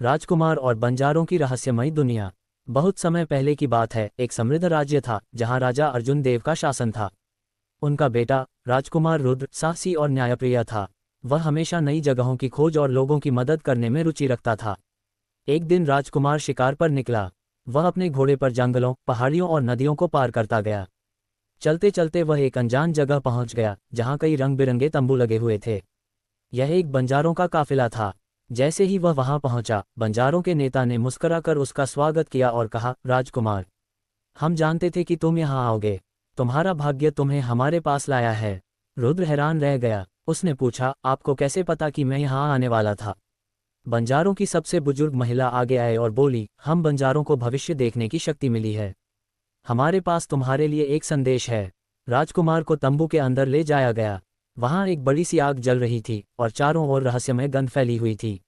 राजकुमार और बंजारों की रहस्यमयी दुनिया। बहुत समय पहले की बात है, एक समृद्ध राज्य था जहां राजा अर्जुन देव का शासन था। उनका बेटा राजकुमार रुद्र साहसी और न्यायप्रिय था। वह हमेशा नई जगहों की खोज और लोगों की मदद करने में रुचि रखता था। एक दिन राजकुमार शिकार पर निकला। वह अपने घोड़े पर जंगलों, पहाड़ियों और नदियों को पार करता गया। चलते चलते वह एक अनजान जगह पहुंच गया जहां कई रंग बिरंगे तंबू लगे हुए थे। यह एक बंजारों का काफिला था। जैसे ही वह वहां पहुंचा, बंजारों के नेता ने मुस्कुराकर उसका स्वागत किया और कहा, राजकुमार, हम जानते थे कि तुम यहाँ आओगे। तुम्हारा भाग्य तुम्हें हमारे पास लाया है। रुद्र हैरान रह गया। उसने पूछा, आपको कैसे पता कि मैं यहाँ आने वाला था? बंजारों की सबसे बुजुर्ग महिला आगे आए और बोली, हम बंजारों को भविष्य देखने की शक्ति मिली है। हमारे पास तुम्हारे लिए एक संदेश है। राजकुमार को तंबू के अंदर ले जाया गया। वहां एक बड़ी सी आग जल रही थी और चारों ओर रहस्यमय गंध फैली हुई थी।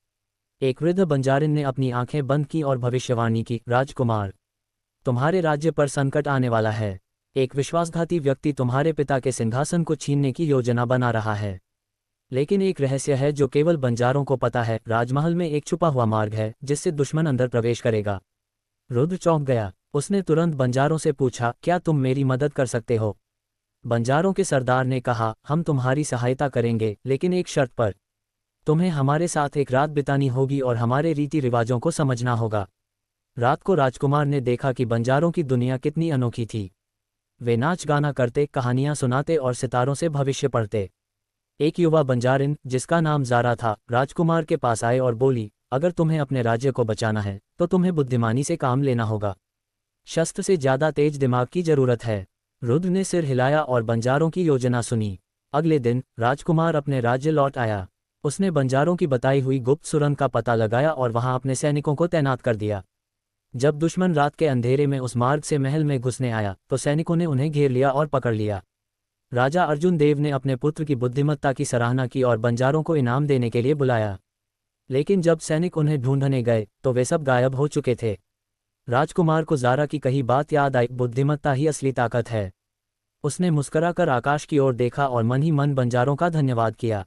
एक वृद्ध बंजारिन ने अपनी आंखें बंद की और भविष्यवाणी की, राजकुमार, तुम्हारे राज्य पर संकट आने वाला है। एक विश्वासघाती व्यक्ति तुम्हारे पिता के सिंहासन को छीनने की योजना बना रहा है। लेकिन एक रहस्य है जो केवल बंजारों को पता है। राजमहल में एक छुपा हुआ मार्ग है जिससे दुश्मन अंदर प्रवेश करेगा। रुद्र चौंक गया। उसने तुरंत बंजारों से पूछा, क्या तुम मेरी मदद कर सकते हो? बंजारों के सरदार ने कहा, हम तुम्हारी सहायता करेंगे, लेकिन एक शर्त पर। तुम्हें हमारे साथ एक रात बितानी होगी और हमारे रीति रिवाजों को समझना होगा। रात को राजकुमार ने देखा कि बंजारों की दुनिया कितनी अनोखी थी। वे नाच गाना करते, कहानियां सुनाते और सितारों से भविष्य पढ़ते। एक युवा बंजारिन, जिसका नाम ज़ारा था, राजकुमार के पास आए और बोली, अगर तुम्हें अपने राज्य को बचाना है तो तुम्हें बुद्धिमानी से काम लेना होगा। शस्त्र से ज़्यादा तेज दिमाग की जरूरत है। रुद्र ने सिर हिलाया और बंजारों की योजना सुनी। अगले दिन राजकुमार अपने राज्य लौट आया। उसने बंजारों की बताई हुई गुप्त सुरंग का पता लगाया और वहां अपने सैनिकों को तैनात कर दिया। जब दुश्मन रात के अंधेरे में उस मार्ग से महल में घुसने आया तो सैनिकों ने उन्हें घेर लिया और पकड़ लिया। राजा अर्जुन देव ने अपने पुत्र की बुद्धिमत्ता की सराहना की और बंजारों को इनाम देने के लिए बुलाया। लेकिन जब सैनिक उन्हें ढूंढने गए तो वे सब गायब हो चुके थे। राजकुमार को ज़ारा की कही बात याद आई, बुद्धिमत्ता ही असली ताकत है। उसने मुस्कुराकर आकाश की ओर देखा और मन ही मन बंजारों का धन्यवाद किया।